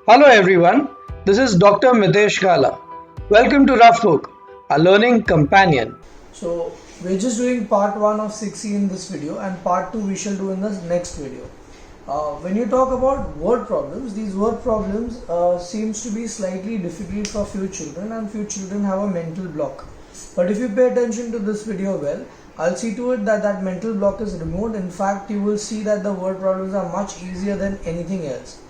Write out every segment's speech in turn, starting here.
Hello everyone, this is Dr. Mitesh Gala. Welcome to Rough Book, a learning companion. So we're just doing part 1 of 6E in this video, and part 2 we shall do in the next video. When you talk about word problems, these word problems seems to be slightly difficult for few children, and few children have a mental block. But if you pay attention to this video well, I'll see to it that that mental block is removed. In fact, you will see that the word problems are much easier than anything else.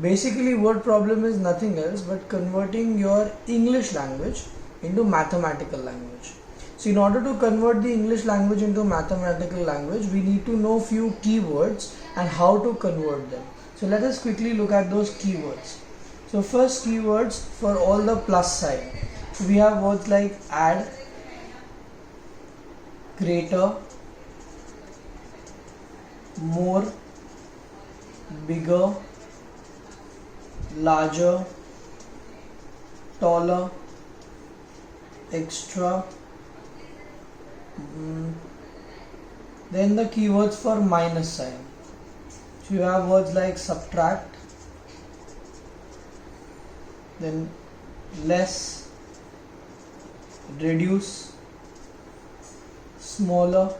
Basically, word problem is nothing else but converting your English language into mathematical language. So in order to convert the English language into mathematical language, we need to know few keywords and how to convert them. So let us quickly look at those keywords. So first keywords for all the plus sign. So we have words like add, greater, more, bigger, larger, taller, extra. Then the keywords for minus sign. So you have words like subtract, then less, reduce, smaller,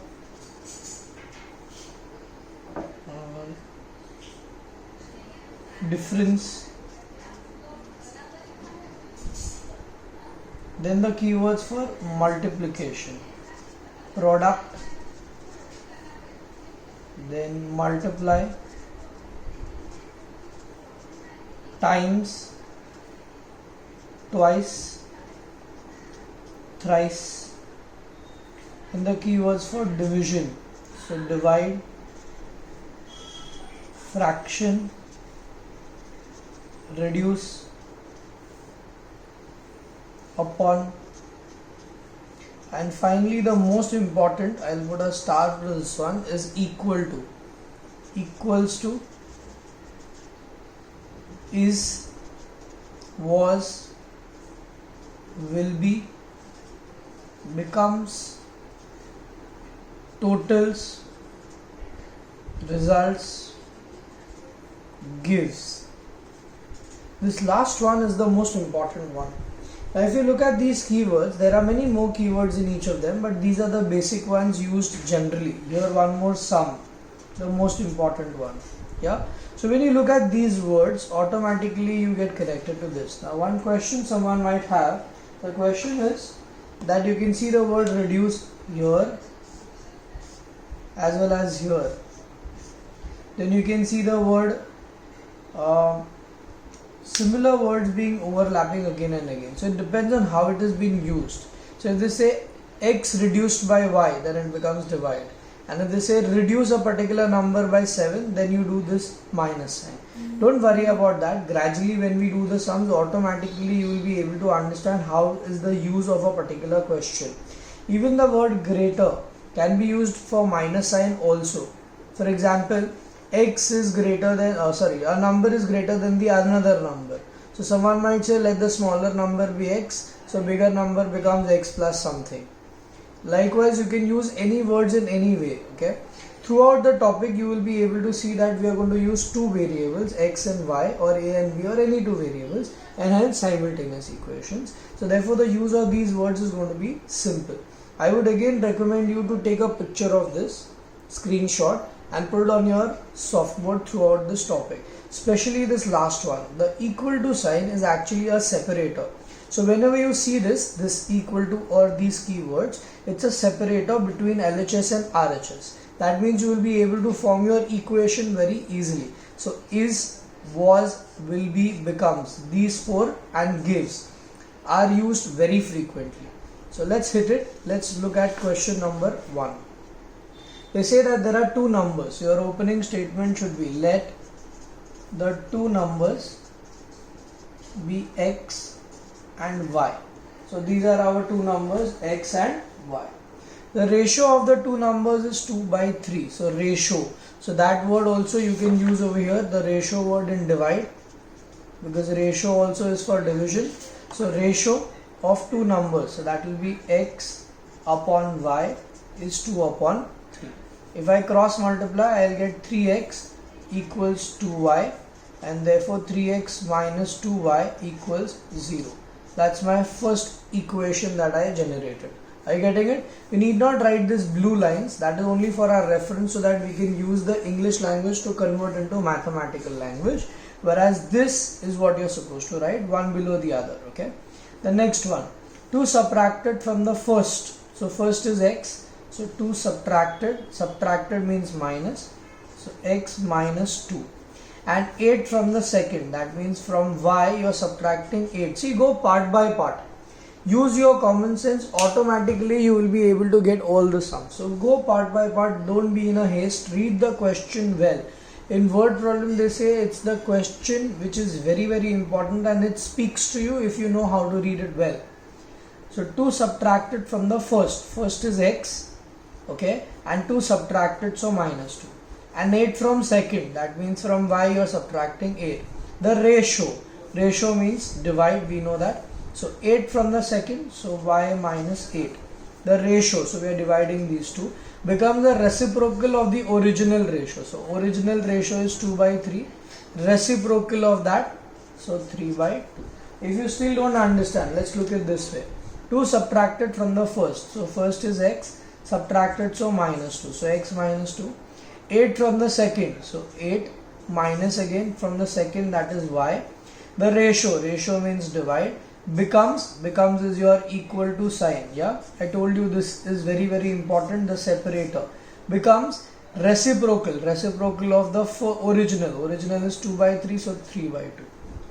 difference. Then the keywords for multiplication, product, then multiply, times, twice, thrice. And the keywords for division, so divide, fraction, reduce, upon. And finally, the most important, I'll put a star to this one, is equal to. Equals to, is, was, will be, becomes, totals, results, gives. This last one is the most important one. Now if you look at these keywords, there are many more keywords in each of them, but these are the basic ones used generally. Here one more, sum, the most important one. Yeah. So when you look at these words, automatically you get connected to this. Now one question someone might have, the question is that you can see the word reduce here as well as here. Then you can see the word similar words being overlapping again and again. So it depends on how it is being used. So if they say x reduced by y, then it becomes divide. And if they say reduce a particular number by 7, then you do this minus sign. Don't worry about that. Gradually when we do the sums, automatically you will be able to understand how is the use of a particular question. Even the word greater can be used for minus sign also. For example, x is greater than, a number is greater than the another number. So someone might say let the smaller number be x, so bigger number becomes x plus something. Likewise, you can use any words in any way. Okay. Throughout the topic, you will be able to see that we are going to use two variables, x and y, or a and b, or any two variables, and hence simultaneous equations. So therefore, the use of these words is going to be simple. I would again recommend you to take a picture of this, screenshot, and put it on your softboard throughout this topic, especially this last one. The equal to sign is actually a separator. So whenever you see this equal to or these keywords, it's a separator between LHS and RHS. That means you will be able to form your equation very easily. So is, was, will be, becomes, these four and gives are used very frequently. So let's hit it. Let's look at question number 1. They say that there are two numbers. Your opening statement should be let the two numbers be x and y. So these are our two numbers, x and y. The ratio of the two numbers is 2 by 3. So ratio. So that word also you can use over here, the ratio word in divide, because ratio also is for division. So ratio of two numbers, so that will be x upon y is 2 upon 3. If I cross multiply, I will get 3x equals 2y. and therefore 3x minus 2y equals 0. That's my first equation that I generated. Are you getting it? We need not write this blue lines, that is only for our reference so that we can use the English language to convert into mathematical language, whereas this is what you're supposed to write, one below the other. Okay. The next one, 2 subtracted from the first. So first is x, so 2 subtracted means minus, so x minus 2, and 8 from the second, that means from y you're subtracting 8. See, go part by part, use your common sense, automatically you will be able to get all the sums. So go part by part, don't be in a haste, read the question well. In word problem they say it's the question which is very important, and it speaks to you if you know how to read it well. So 2 subtracted from the first is x, okay, and 2 subtracted, so minus 2, and 8 from second, that means from y you are subtracting 8. The ratio means divide, we know that. So 8 from the second, so y minus 8. The ratio, so we are dividing these two, becomes the reciprocal of the original ratio. So original ratio is 2 by 3, reciprocal of that, so 3 by 2. If you still don't understand, let's look at this way. 2 subtracted from the first, so first is x, subtracted, so minus 2, so x minus 2. 8 from the second, so 8 minus again from the second, that is y. The ratio means divide, becomes is your equal to sign. Yeah, I told you this is very important, the separator. Becomes reciprocal of the original is 2 by 3, so 3 by 2.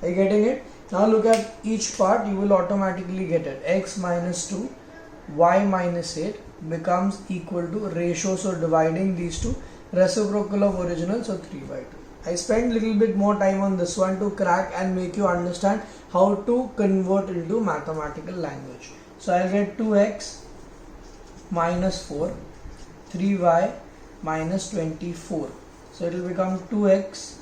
Are you getting it? Now look at each part, you will automatically get it. X minus 2, y minus 8 becomes equal to ratio, so dividing these two, reciprocal of original, so 3 by 2. I spent little bit more time on this one to crack and make you understand how to convert into mathematical language. So I'll get 2x minus 4, 3y minus 24. So it will become 2x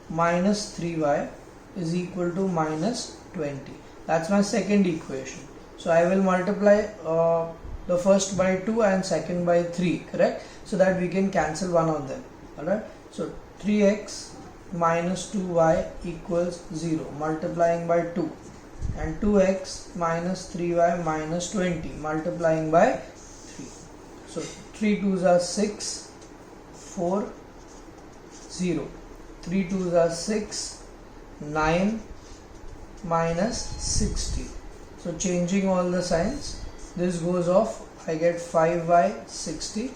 minus 3y is equal to minus 20. That's my second equation. So I will multiply the first by 2 and second by 3, correct? So that we can cancel one of them. Alright. So 3x minus 2y equals 0, multiplying by 2, and 2x minus 3y minus 20, multiplying by 3. So 3 2s are 6, 4, 0. 3 2s are 6, 9 minus 60. So changing all the signs, this goes off, I get 5y 60,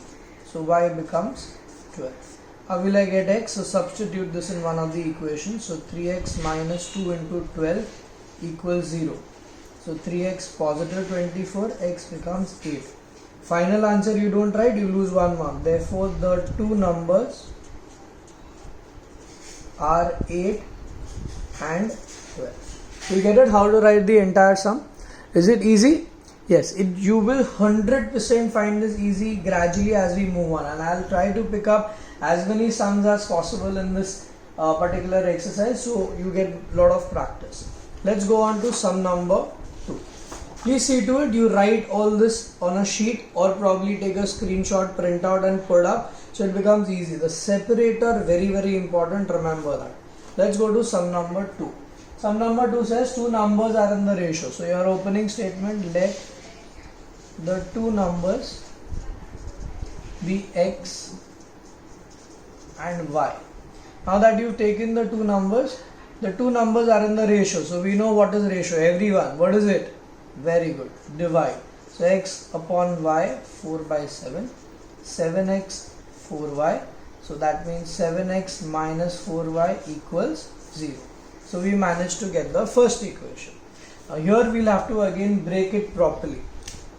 so y becomes 12. How will I get x? So substitute this in one of the equations. So 3x minus 2 into 12 equals 0. So 3x positive 24, x becomes 8. Final answer you don't write, you lose 1 mark. Therefore the two numbers are 8 and 12. You get it? How to write the entire sum? Is it easy? Yes, you will 100% find this easy gradually as we move on, and I'll try to pick up as many sums as possible in this particular exercise, so you get a lot of practice. Let's go on to sum number 2. Please see to it you write all this on a sheet, or probably take a screenshot, print out and put up, so it becomes easy. The separator, very important, remember that. Let's go to sum number 2. Sum number 2 says two numbers are in the ratio. So your opening statement, let the two numbers be x and y. Now that you've taken the two numbers are in the ratio. So we know what is ratio. Everyone, what is it? Very good. Divide. So x upon y, 4 by 7. 7x, 4y. So that means 7x minus 4y equals 0. So we managed to get the first equation. Now here we'll have to again break it properly.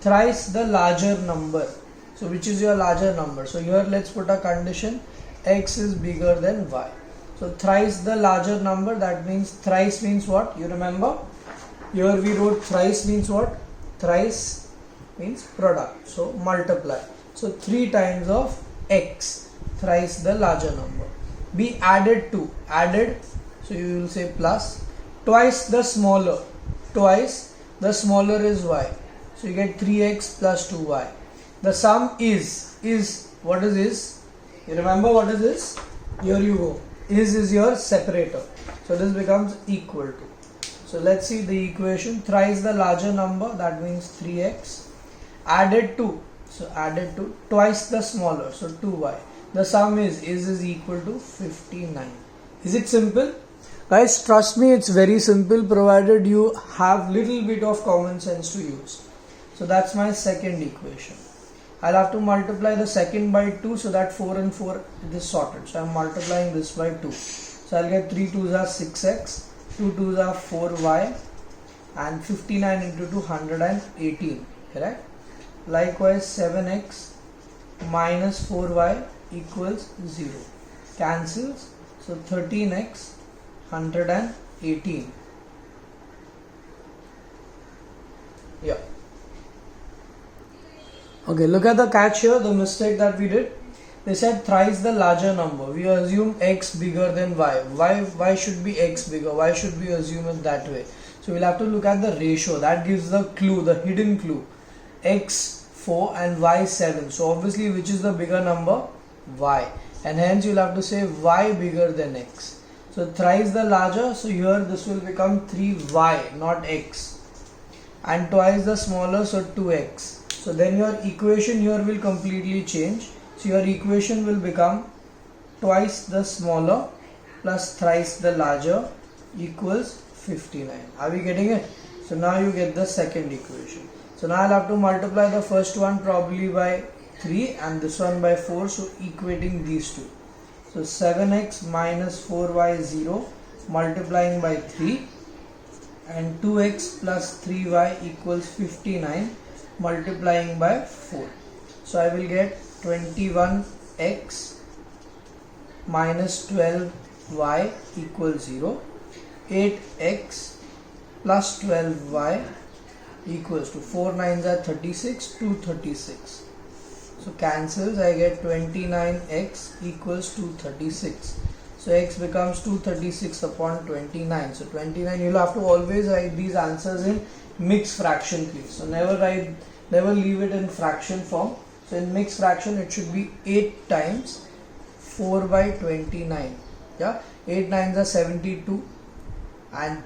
Thrice the larger number. So which is your larger number? So here let's put a condition. X is bigger than y. So thrice the larger number, that means thrice means what? You remember? Here we wrote thrice means what? Thrice means product. So multiply. So 3 times of x. Thrice the larger number. Be added to. Added. So you will say plus. Twice the smaller. Twice the smaller is y. So you get 3x plus 2y. The sum is. What is is? You remember what is this? Here you go. Is your separator. So this becomes equal to. So let's see the equation. Thrice the larger number, that means 3x, added to, so added to twice the smaller, so 2y. The sum is equal to 59. Is it simple? Guys, trust me, it's very simple provided you have little bit of common sense to use. So that's my second equation. I'll have to multiply the second by 2 so that 4 and 4 is sorted. So I'm multiplying this by 2. So I'll get 3 2s are 6x, 2 2s are 4y, and 59 into 2 118. Correct? Likewise 7x minus 4y equals 0. Cancels. So 13x 118. Yeah. Okay, look at the catch here, the mistake that we did. They said thrice the larger number. We assume x bigger than y. Why should be x bigger? Why should we assume it that way? So we'll have to look at the ratio. That gives the clue, the hidden clue. X 4 and y 7. So obviously which is the bigger number? Y. And hence you'll have to say y bigger than x. So thrice the larger, so here this will become 3y, not x. And twice the smaller, so 2x. So then your equation here will completely change. So your equation will become twice the smaller plus thrice the larger equals 59. Are we getting it? So now you get the second equation. So now I'll have to multiply the first one probably by 3 and this one by 4. So equating these two. So 7x minus 4y is 0, multiplying by 3, and 2x plus 3y equals 59, multiplying by 4. So I will get 21x minus 12y equals 0. 8x plus 12y equals to 4 9s are 36, 236. So cancels, I get 29x equals 236. So x becomes 236 upon 29. So 29, you'll have to always write these answers in mixed fraction, please. So never leave it in fraction form. So in mixed fraction it should be 8 times 4 by 29. Yeah, 8 9s are 72 and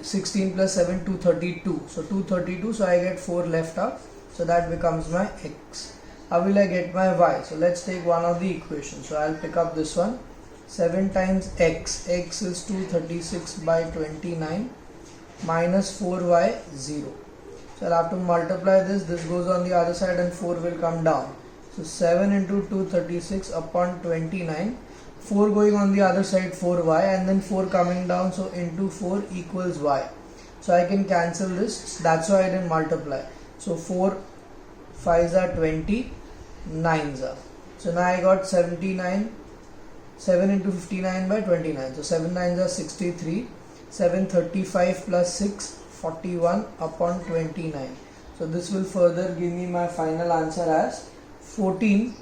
16 plus 7 232. So 232, so I get 4 left out. So that becomes my x. How will I get my y? So let's take one of the equations. So I'll pick up this one. 7 times x. X is 236 by 29 minus 4y 0. So I'll have to multiply this. This goes on the other side and 4 will come down. So 7 into 236 upon 29. 4 going on the other side 4y and then 4 coming down. So into 4 equals y. So I can cancel this. That's why I didn't multiply. So 4 5s are 20, 9s are. So now I got 79, 7 into 59 by 29. So 7 9s are 63, 735 plus 6, 41 upon 29. So this will further give me my final answer as 14,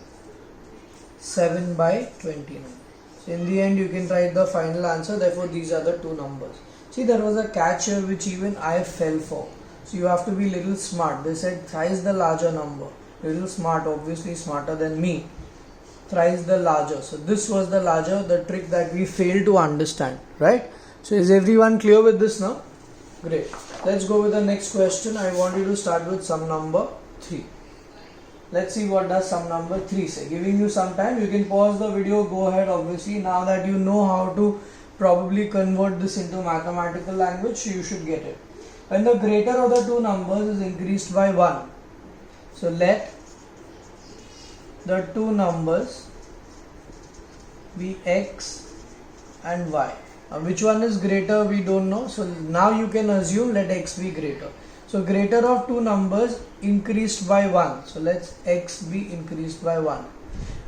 7 by 29. So in the end you can write the final answer. Therefore these are the two numbers. See, there was a catch here which even I fell for. So you have to be little smart. They said thrice the larger number. Little smart, obviously smarter than me. Thrice the larger. So this was the larger, the trick that we failed to understand, right? So is everyone clear with this now? Great. Let's go with the next question. I want you to start with sum number 3. Let's see what does sum number 3 say. Giving you some time. You can pause the video, go ahead obviously. Now that you know how to probably convert this into mathematical language, you should get it. When the greater of the two numbers is increased by 1. So let the two numbers be x and y. Which one is greater we don't know. So now you can assume let x be greater. So greater of two numbers increased by 1. So let's x be increased by 1.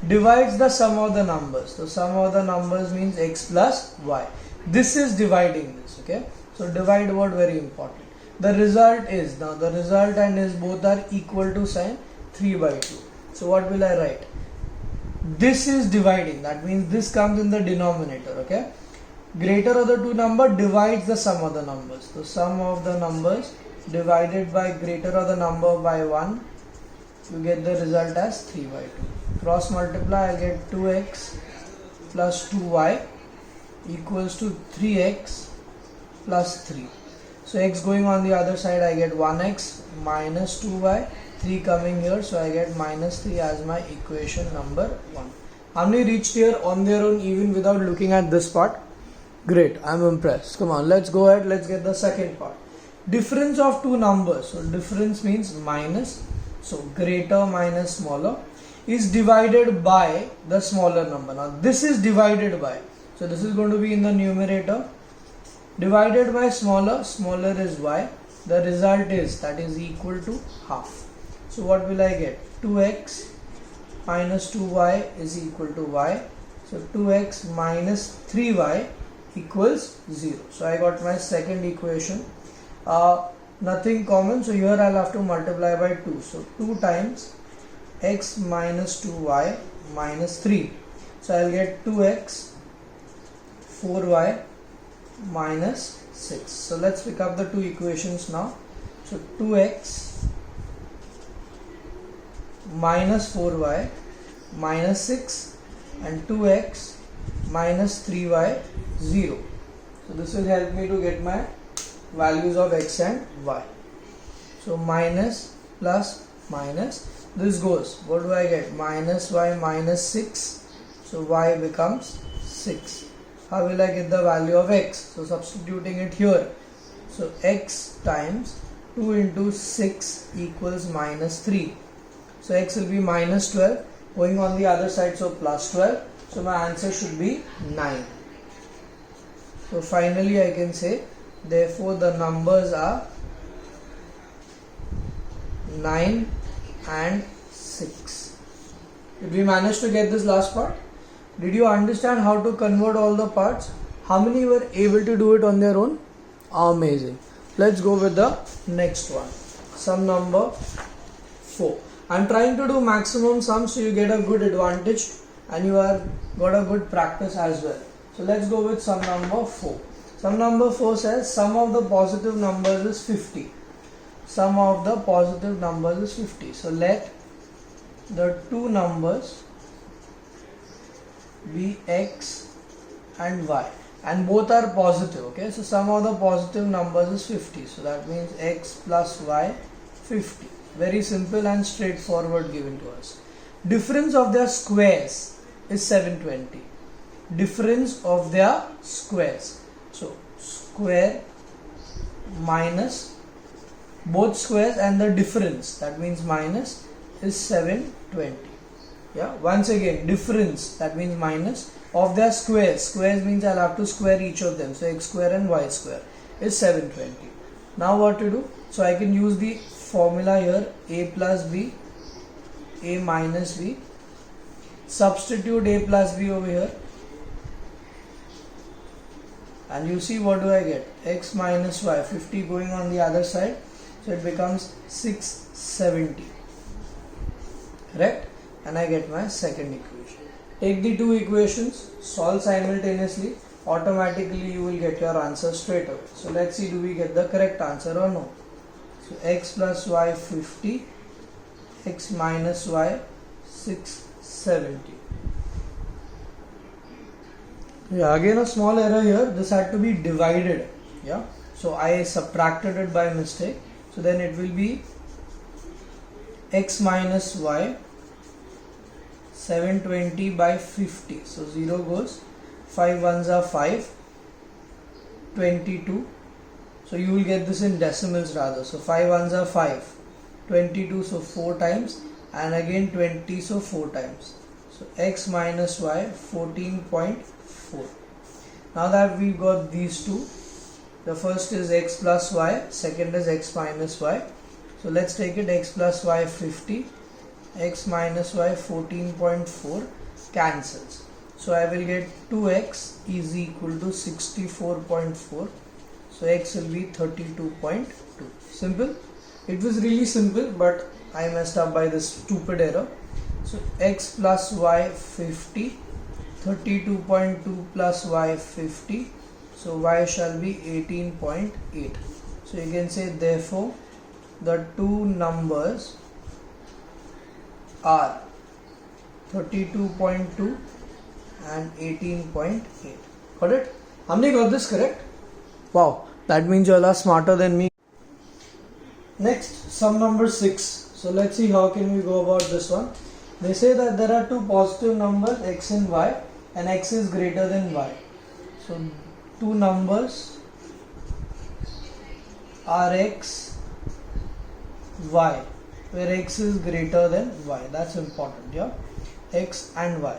Divides the sum of the numbers. So sum of the numbers means x plus y. This is dividing this. Okay. So divide word very important. The result is, now the result and is both are equal to sign 3 by 2. So what will I write? This is dividing. That means this comes in the denominator. Okay. Greater of the two number divides the sum of the numbers. So sum of the numbers divided by greater of the number by 1. You get the result as 3 by 2. Cross multiply, I'll get 2x plus 2y equals to 3x plus 3. So x going on the other side, I get 1x minus 2y, 3 coming here, so I get minus 3 as my equation number 1. How many reached here on their own even without looking at this part? Great, I'm impressed. Come on, let's go ahead, let's get the second part. Difference of two numbers. So difference means minus, so greater minus smaller, is divided by the smaller number. Now this is divided by, so this is going to be in the numerator, divided by smaller, smaller is y, the result is that is equal to half. So what will I get? 2x minus 2y is equal to y, so 2x minus 3y equals 0. So I got my second equation. Nothing common, so here I'll have to multiply by 2. So 2 times x minus 2y minus 3. So I'll get 2x 4y minus 6. So let's pick up the two equations now. So 2x minus 4y minus 6 and 2x minus 3y 0. So this will help me to get my values of x and y. So minus plus minus, this goes, what do I get? Minus y minus 6, so y becomes 6. How will I get the value of x? So substituting it here, so x times 2 into 6 equals minus 3. So x will be minus 12, going on the other side, so plus 12. So my answer should be 9. So finally I can say, therefore the numbers are 9 and 6. Did we manage to get this last part? Did you understand how to convert all the parts? How many were able to do it on their own? Amazing. Let's go with the next one. Sum number 4. I'm trying to do maximum sums so you get a good advantage and you are got a good practice as well. So let's go with sum number 4. Sum number 4 says sum of the positive numbers is 50. Sum of the positive numbers is 50. So let the two numbers be x and y, and both are positive. Okay, so sum of the positive numbers is 50. So that means x plus y 50. Very simple and straightforward given to us. Difference of their squares is 720. Difference of their squares. So square minus both squares and the difference, that means minus, is 720. Yeah, once again, difference, that means minus, of their squares. Squares means I'll have to square each of them. So x square and y square is 720. Now what to do? So I can use the formula here, a plus b, a minus b. Substitute a plus b over here. And you see, what do I get? X minus y, 50 going on the other side. So it becomes 670. Correct? And I get my second equation. Take the two equations, solve simultaneously. Automatically you will get your answer straight away. So let's see, do we get the correct answer or no? So x plus y 50, x minus y 670. Yeah, again a small error here. This had to be divided. Yeah, so I subtracted it by mistake. So then it will be x minus y 720 by 50. So 0 goes, 5 ones are 5, 22. So you will get this in decimals rather. So 5 ones are 5, 22, so 4 times, and again 20, so 4 times. So x minus y 14.4. Now that we got these two, the first is x plus y, second is x minus y. So let's take it, x plus y 50, x minus y 14.4 cancels. So I will get 2x is equal to 64.4. So x will be 32.2. Simple. It was really simple, but I messed up by this stupid error. So x plus y 50, 32.2 plus y 50. So y shall be 18.8. So you can say, therefore the two numbers are 32.2 and 18.8. Got it? How many got this correct? Wow, that means you all are smarter than me. Next, sum number 6. So let's see how can we go about this one. They say that there are two positive numbers x and y, and x is greater than y. So two numbers are x, y, where x is greater than y. That's important, yeah. X and y.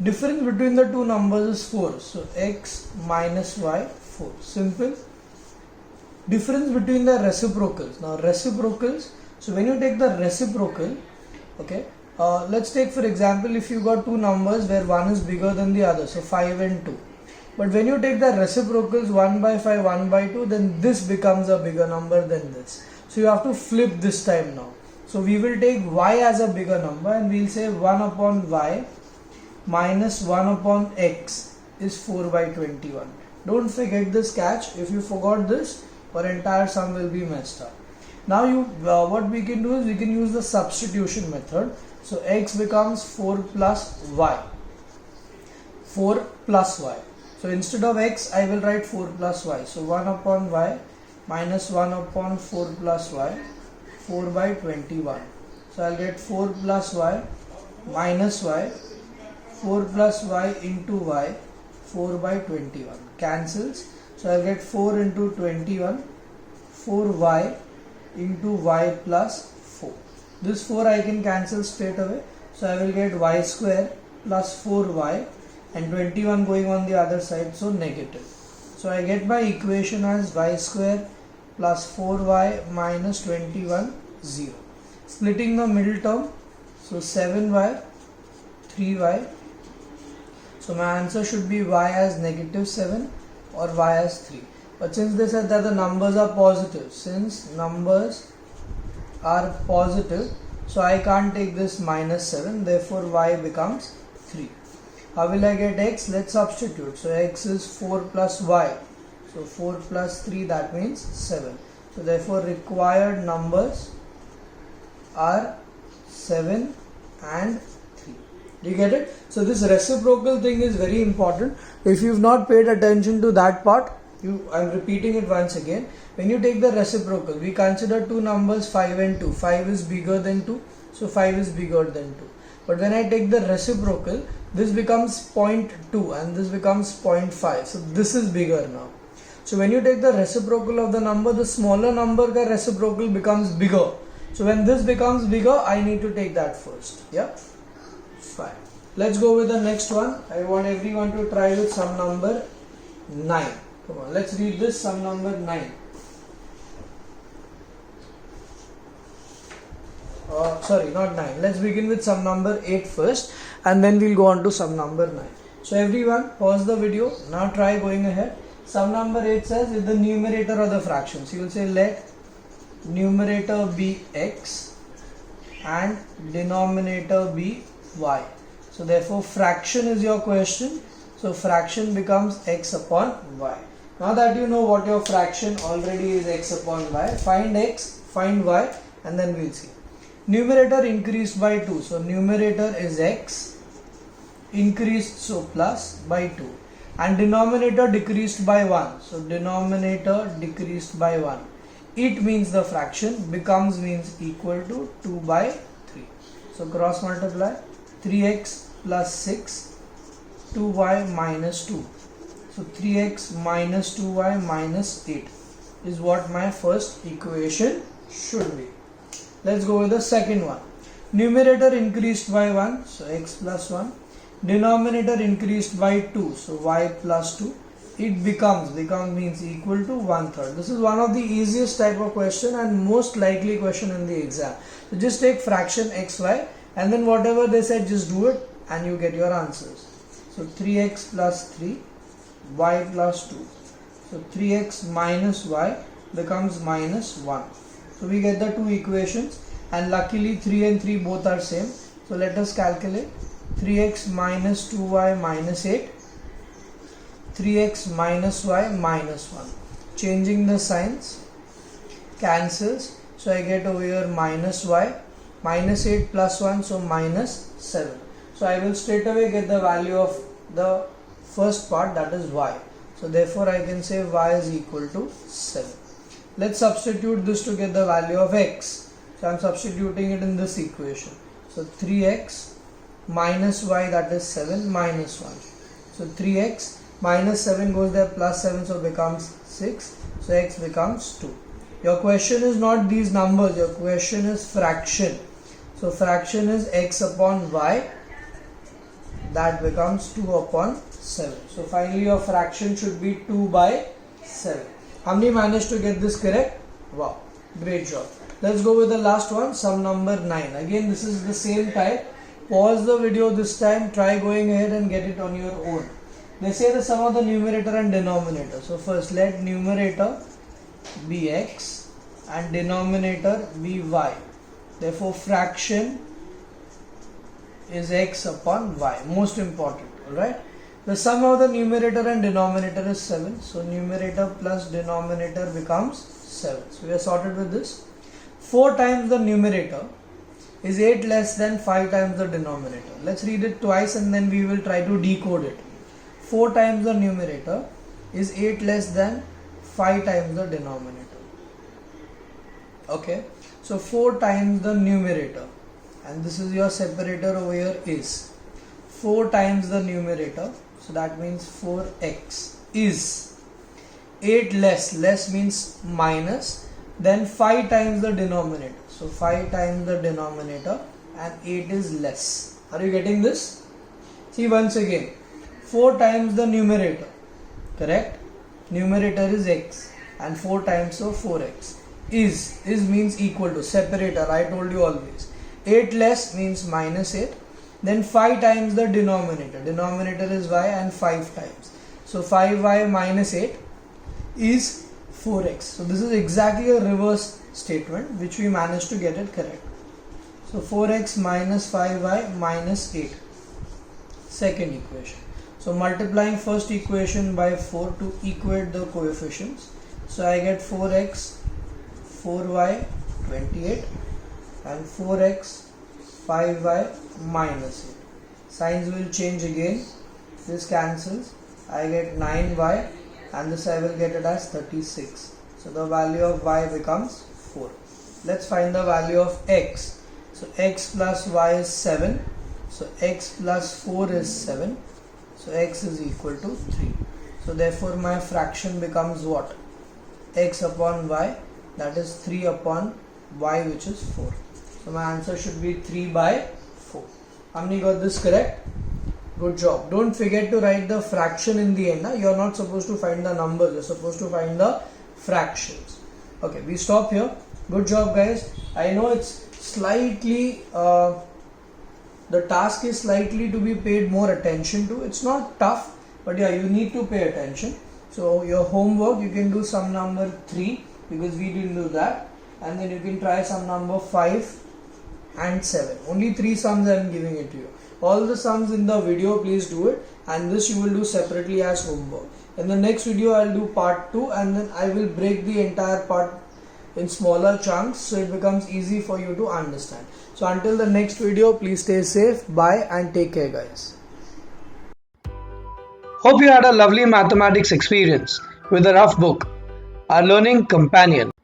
Difference between the two numbers is 4. So x minus y, 4. Simple. Difference between the reciprocals. Now reciprocals, so when you take the reciprocal, okay, let's take for example if you got two numbers where one is bigger than the other, so 5 and 2. But when you take the reciprocals 1 by 5, 1 by 2, then this becomes a bigger number than this. So you have to flip this time now. So we will take y as a bigger number and we'll say 1 upon y minus 1 upon x is 4 by 21. Don't forget this catch. If you forgot this, our entire sum will be messed up. Now what we can do is we can use the substitution method. So x becomes 4 plus y. 4 plus y. So instead of x, I will write 4 plus y. So 1 upon y minus 1 upon 4 plus y, 4 by 21. So I'll get 4 plus y minus y, 4 plus y into y, 4 by 21. Cancels. So I'll get 4 into 21, 4y into y plus 4. This 4 I can cancel straight away. So I will get y square plus 4y and 21 going on the other side, so negative. So I get my equation as y square plus 4y minus 21, 0. Splitting the middle term, so 7y, 3y. So my answer should be y as negative 7 or y as 3. But since they said that the numbers are positive, so I can't take this minus 7, therefore y becomes 3. How will I get x? Let's substitute. So x is 4 plus y. So 4 plus 3, that means 7. So therefore required numbers are 7 and 3. Do you get it? So this reciprocal thing is very important. If you've not paid attention to that part, I'm repeating it once again. When you take the reciprocal, we consider two numbers 5 and 2. 5 is bigger than 2, so 5 is bigger than 2. But when I take the reciprocal, this becomes 0.2 and this becomes 0.5. So this is bigger now. So when you take the reciprocal of the number, the smaller number ka reciprocal becomes bigger. So when this becomes bigger, I need to take that first. Yeah? Fine. Let's go with the next one. I want everyone to try with sum number 9. Come on, let's read this sum number 9. Sorry, not 9. Let's begin with sum number 8 first and then we'll go on to sum number 9. So everyone, pause the video. Now try going ahead. Sum number 8 says if the numerator of the fractions, you will say let numerator be x and denominator be y. So therefore fraction is your question. So fraction becomes x upon y. Now that you know what your fraction already is x upon y, find x, find y and then we'll see. Numerator increased by 2. So numerator is x increased, so plus by 2. And denominator decreased by 1. So denominator decreased by 1. It means the fraction, becomes means equal to 2 by 3. So cross multiply 3x plus 6, 2y minus 2. So 3x minus 2y minus 8 is what my first equation should be. Let's go with the second one. Numerator increased by 1, so x plus 1. Denominator increased by 2, so y plus 2. It becomes means equal to 1/3. This is one of the easiest type of question and most likely question in the exam. So just take fraction xy and then whatever they said, just do it and you get your answers. So 3x plus 3, y plus 2. So 3x minus y becomes minus 1. So we get the two equations and luckily 3 and 3 both are same. So let us calculate 3x minus 2y minus 8, 3x minus y minus 1. Changing the signs, cancels. So I get over here minus y, minus 8 plus 1, so minus 7. So I will straight away get the value of the first part, that is y. So therefore I can say y is equal to 7. Let's substitute this to get the value of x. So I am substituting it in this equation. So 3x minus y, that is 7, minus 1. So 3x minus 7 goes there, plus 7, so becomes 6. So x becomes 2. Your question is not these numbers, your question is fraction. So fraction is x upon y, that becomes 2 upon 7. So finally your fraction should be 2 by 7. How many managed to get this correct? Wow, great job. Let's go with the last one, sum number 9. Again, this is the same type. Pause the video this time, try going ahead and get it on your own. They say the sum of the numerator and denominator. So first let numerator be x and denominator be y. Therefore fraction is x upon y. Most important, alright? The sum of the numerator and denominator is 7. So numerator plus denominator becomes 7. So we are sorted with this. 4 times the numerator is 8 less than 5 times the denominator. Let's read it twice and then we will try to decode it. 4 times the numerator is 8 less than 5 times the denominator. Okay, so 4 times the numerator, and this is your separator over here, is 4 times the numerator, so that means 4x is 8 less means minus, then 5 times the denominator, so 5 times the denominator and 8 is less. Are you getting this? See once again, 4 times the numerator, correct? Numerator is x and 4 times, so 4x. Is means equal to, separator, I told you always. 8 less means minus 8. Then 5 times the denominator. Denominator is y and 5 times. So 5y minus 8 is 4x. So this is exactly a reverse statement which we managed to get it correct. So 4x minus 5y minus 8. Second equation. So multiplying first equation by 4 to equate the coefficients. So I get 4x 4y 28 and 4x 5y minus 8. Signs will change again. This cancels. I get 9y and this I will get it as 36. So the value of y becomes 4. Let's find the value of x. So x plus y is 7. So x plus 4 is 7. So x is equal to 3. So therefore my fraction becomes what? X upon y, that is 3 upon y, which is 4. So my answer should be 3 by 4. How many got this correct? Good job. Don't forget to write the fraction in the end. You are not supposed to find the numbers, you are supposed to find the fractions. Okay, we stop here. Good job guys. I know it's slightly, the task is slightly to be paid more attention to. It's not tough, but yeah, you need to pay attention. So your homework, you can do sum number 3 because we didn't do that, and then you can try sum number 5 and 7. Only 3 sums I am giving it to you. All the sums in the video, please do it, and this you will do separately as homework. In the next video I will do part 2 and then I will break the entire part in smaller chunks so it becomes easy for you to understand. So until the next video, please stay safe, bye and take care guys. Hope you had a lovely mathematics experience with the Rough Book, our learning companion.